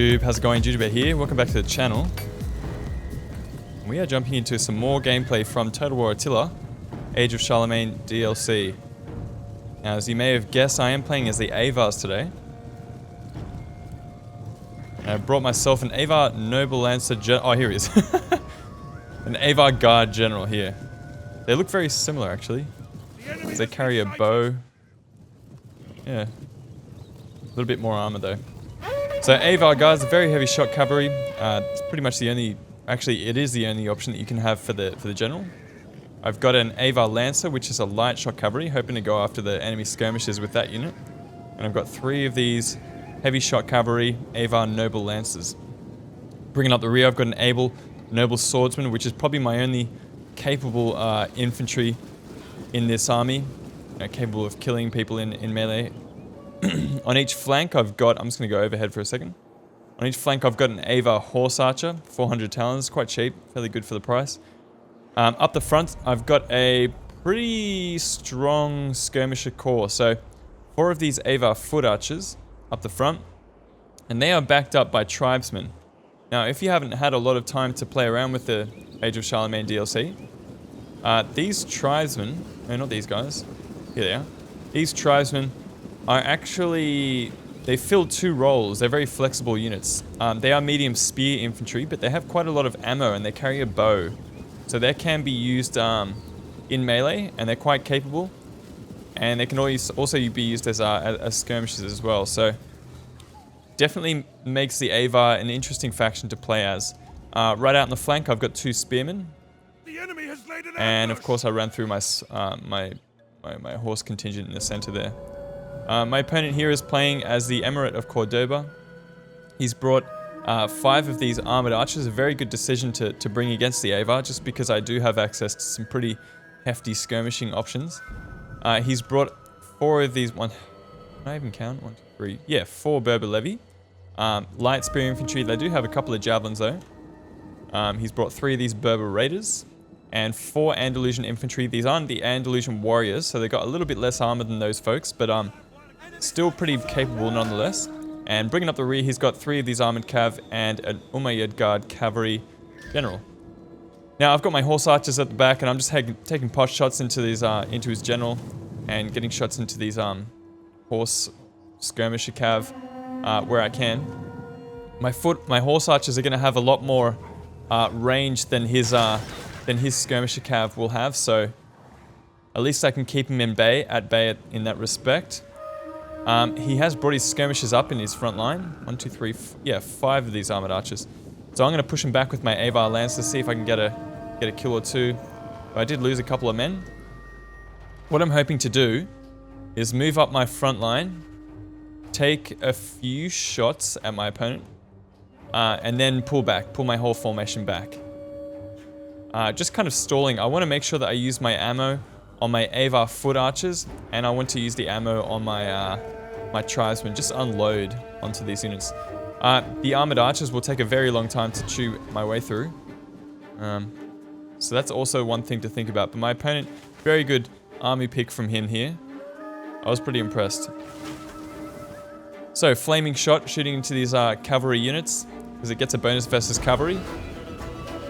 YouTube, how's it going? Jujubet here, welcome back to the channel. We are jumping into some more gameplay from Total War Attila, Age of Charlemagne DLC. Now, as you may have guessed, I am playing as the Avars today. And I brought myself an Avar Noble Lancer oh, here he is. An Avar Guard General here. They look very similar, actually. They carry a bow. Yeah. A little bit more armor, though. So Avar Guards, very heavy shot cavalry. It's pretty much the only, actually it is the only option that you can have for the general. I've got an Avar Lancer, which is a light shot cavalry, hoping to go after the enemy skirmishers with that unit. And I've got 3 of these heavy shot cavalry Avar Noble Lancers. Bringing up the rear, I've got an Able Noble Swordsman, which is probably my only capable infantry in this army, capable of killing people in melee. On each flank I've got, I'm just going to go overhead for a second. On each flank I've got an Avar Horse Archer, 400 talons, quite cheap, fairly good for the price. Up the front I've got a pretty strong skirmisher corps, so 4 of these Avar Foot Archers up the front, and they are backed up by tribesmen. Now if you haven't had a lot of time to play around with the Age of Charlemagne DLC, these tribesmen, no not these guys, here they are, these tribesmen are actually, they fill 2 roles. They're very flexible units. They are medium spear infantry, but they have quite a lot of ammo and they carry a bow. So they can be used in melee, and they're quite capable. And they can also be used as skirmishers as well. So definitely makes the Avar an interesting faction to play as. Right out in the flank, I've got 2 spearmen. The enemy has laid an and of course I ran through my my horse contingent in the center there. My opponent here is playing as the Emirate of Cordoba. He's brought 5 of these armored archers, a very good decision to bring against the Avar, just because I do have access to some pretty hefty skirmishing options. He's brought 4 of these, can I even count? 1, 2, 3, yeah, 4 Berber Levy. Light spear infantry, they do have a couple of javelins though. He's brought 3 of these Berber Raiders, and 4 Andalusian infantry. These aren't the Andalusian warriors, so they've got a little bit less armor than those folks, but still pretty capable nonetheless. And bringing up the rear, he's got 3 of these armored cav and an Umayyad Guard cavalry general. Now I've got my horse archers at the back, and I'm just taking pot shots into these into his general, and getting shots into these horse skirmisher cav where I can. My horse archers are going to have a lot more range than his skirmisher cav will have, so at least I can keep him at bay in that respect. He has brought his skirmishers up in his front line. 1, 2, 3, yeah, 5 of these armored archers. So I'm going to push him back with my Avar Lancer, see if I can get a kill or 2. I did lose a couple of men. What I'm hoping to do is move up my front line, take a few shots at my opponent, and then pull my whole formation back. Just kind of stalling. I want to make sure that I use my ammo on my Avar Foot Archers, and I want to use the ammo on my my tribesmen, just unload onto these units. The armored archers will take a very long time to chew my way through. So that's also one thing to think about. But my opponent, very good army pick from him here. I was pretty impressed. So flaming shot, shooting into these cavalry units, because it gets a bonus versus cavalry.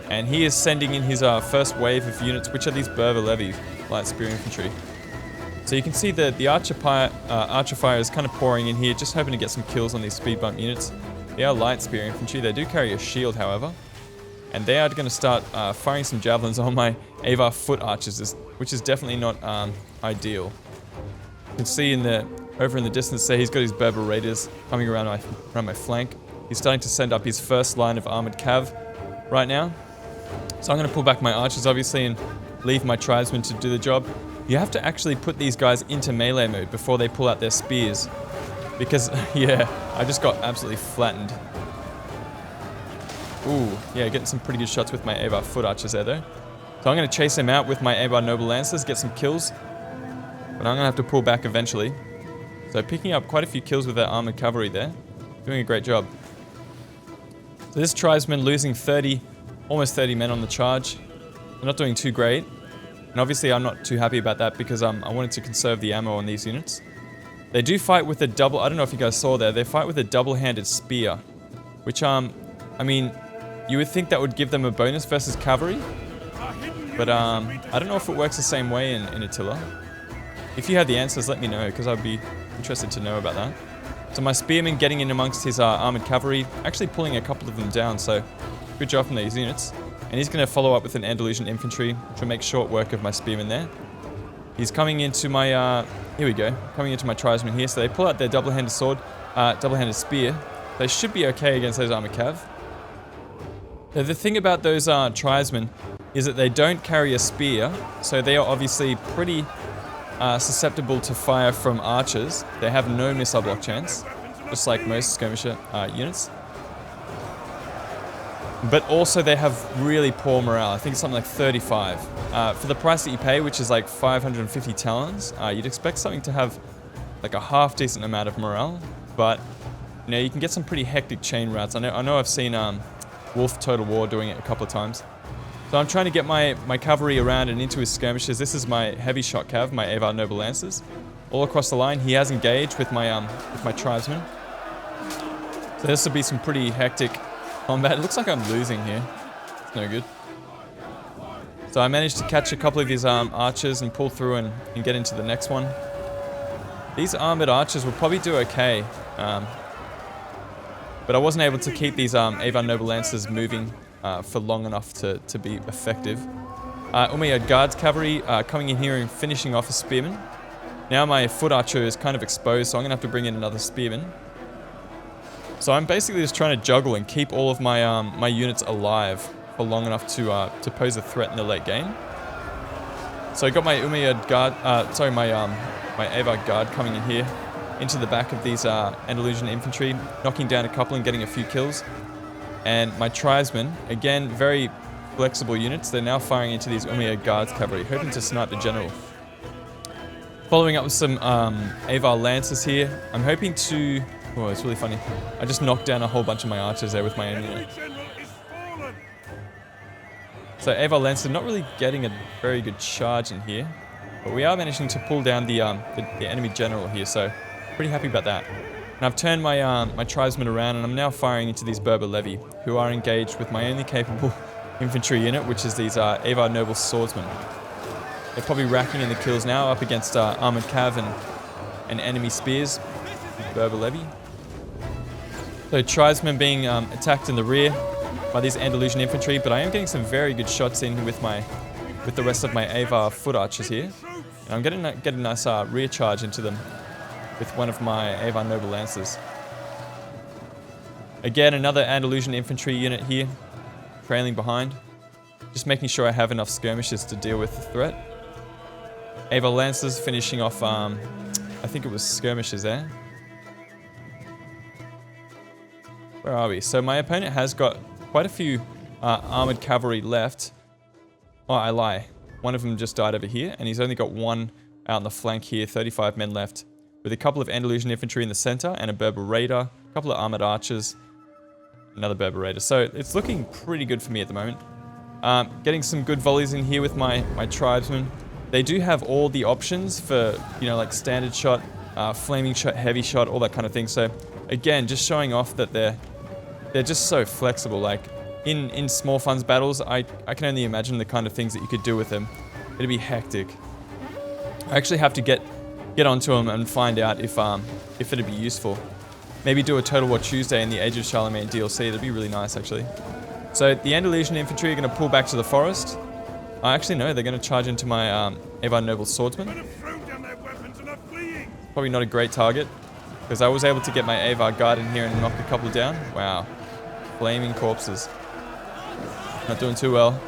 And he is sending in his first wave of units, which are these Berber Levy light spear infantry. So you can see that the archer fire is kind of pouring in here, just hoping to get some kills on these speed bump units. They are light spear infantry. They do carry a shield, however. And they are going to start firing some javelins on my Avar Foot Archers, which is definitely not ideal. You can see over in the distance there, he's got his Berber Raiders coming around my flank. He's starting to send up his first line of armored cav right now. So I'm going to pull back my archers, obviously, and leave my tribesmen to do the job. You have to actually put these guys into melee mode before they pull out their spears. Because, yeah, I just got absolutely flattened. Ooh, yeah, getting some pretty good shots with my Avar Foot Archers there, though. So I'm going to chase them out with my Avar Noble Lancers, get some kills. But I'm going to have to pull back eventually. So picking up quite a few kills with that armored cavalry there. Doing a great job. So this tribesman losing almost 30 men on the charge. They're not doing too great. And obviously I'm not too happy about that, because I wanted to conserve the ammo on these units. They do fight with a double, I don't know if you guys saw there, they fight with a double-handed spear. which, I mean, you would think that would give them a bonus versus cavalry, but I don't know if it works the same way in Attila. If you have the answers, let me know, because I'd be interested to know about that. So my spearman getting in amongst his armored cavalry, actually pulling a couple of them down, so good job from these units. And he's going to follow up with an Andalusian infantry to make short work of my spearman there. He's coming into my, here we go, coming into my tribesmen here. So they pull out their double-handed sword, double-handed spear. They should be okay against those armored cav. Now, the thing about those tribesmen is that they don't carry a spear, so they are obviously pretty susceptible to fire from archers. They have no missile block chance, just like most skirmisher units. But also they have really poor morale. I think it's something like 35. For the price that you pay, which is like 550 talons, you'd expect something to have like a half decent amount of morale. But you know, you can get some pretty hectic chain routes. I know I've seen Wolf Total War doing it a couple of times. So I'm trying to get my cavalry around and into his skirmishes. This is my heavy shot cav, my Avar Noble Lancers. All across the line, he has engaged with my tribesmen. So this will be some pretty hectic combat. It looks like I'm losing here. It's no good. So I managed to catch a couple of his archers and pull through and get into the next one. These armored archers will probably do okay. But I wasn't able to keep these Avar Noble Lancers moving for long enough to be effective. Umayyad Guards cavalry coming in here and finishing off a spearman. Now my foot archer is kind of exposed, so I'm going to have to bring in another spearman. So I'm basically just trying to juggle and keep all of my my units alive for long enough to pose a threat in the late game. So I got my Umayyad Guard, my Avar Guard coming in here into the back of these Andalusian infantry, knocking down a couple and getting a few kills. And my tribesmen, again, very flexible units, they're now firing into these Umayyad Guards cavalry, hoping to snipe the general. Following up with some Avar Lancers here, I'm hoping to... Oh, it's really funny. I just knocked down a whole bunch of my archers there with my own unit. So Avar Lancer not really getting a very good charge in here, but we are managing to pull down the enemy general here, so pretty happy about that. And I've turned my my tribesmen around, and I'm now firing into these Berber Levy, who are engaged with my only capable infantry unit, which is these Avar Noble Swordsmen. They're probably racking in the kills now, up against armored cav and enemy spears, Berber Levy. So tribesmen being attacked in the rear by these Andalusian infantry, but I am getting some very good shots in with the rest of my Avar foot archers here. And I'm getting a nice rear charge into them with one of my Avar Noble Lancers. Again, another Andalusian infantry unit here, trailing behind. Just making sure I have enough skirmishers to deal with the threat. Avar Lancers finishing off, I think it was skirmishers there. Where are we? So my opponent has got quite a few armored cavalry left. Oh, I lie. One of them just died over here, and he's only got one out on the flank here, 35 men left, with a couple of Andalusian infantry in the center and a Berber raider, a couple of armored archers, another Berber raider. So it's looking pretty good for me at the moment. Getting some good volleys in here with my tribesmen. They do have all the options for, you know, like standard shot, flaming shot, heavy shot, all that kind of thing. So again, just showing off that they're just so flexible. Like in small funds battles, I can only imagine the kind of things that you could do with them. It'd be hectic. I actually have to get onto them and find out if it'd be useful. Maybe do a Total War Tuesday in the Age of Charlemagne DLC. That'd be really nice, actually. So the Andalusian infantry are going to pull back to the forest. Actually, no, they're going to charge into my Avar Noble Swordsman. Probably not a great target, because I was able to get my Avar Guard in here and knock a couple down. Wow. Flaming corpses. Not doing too well.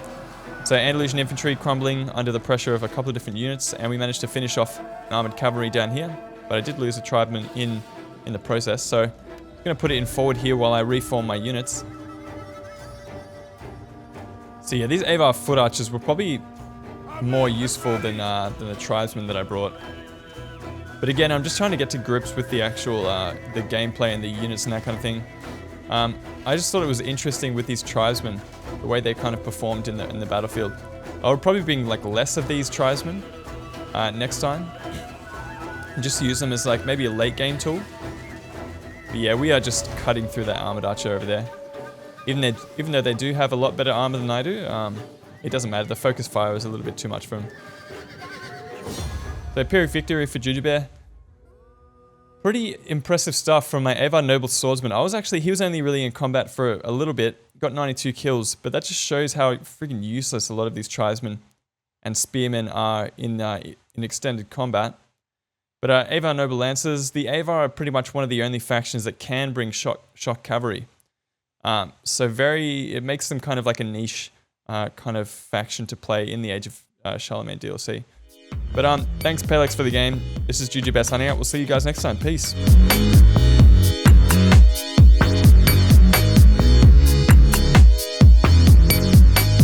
So Andalusian infantry crumbling under the pressure of a couple of different units, and we managed to finish off an armored cavalry down here. But I did lose a tribesman in the process, so I'm going to put it in forward here while I reform my units. So yeah, these Avar foot archers were probably more useful than the tribesmen that I brought. But again, I'm just trying to get to grips with the actual the gameplay and the units and that kind of thing. I just thought it was interesting with these tribesmen, the way they kind of performed in the battlefield. I would probably bring like less of these tribesmen next time, and just use them as like maybe a late game tool. But yeah, we are just cutting through that armored archer over there. Even though they do have a lot better armor than I do, it doesn't matter. The focus fire is a little bit too much for them. So Pyrrhic victory for Jujubei. Pretty impressive stuff from my Avar Noble Swordsman. He was only really in combat for a little bit, got 92 kills, but that just shows how freaking useless a lot of these tribesmen and spearmen are in extended combat. But Avar Noble Lancers, the Avar are pretty much one of the only factions that can bring shock cavalry. It makes them kind of like a niche kind of faction to play in the Age of Charlemagne DLC. But thanks Palex for the game. This is Jujubei signing out. We'll see you guys next time. Peace.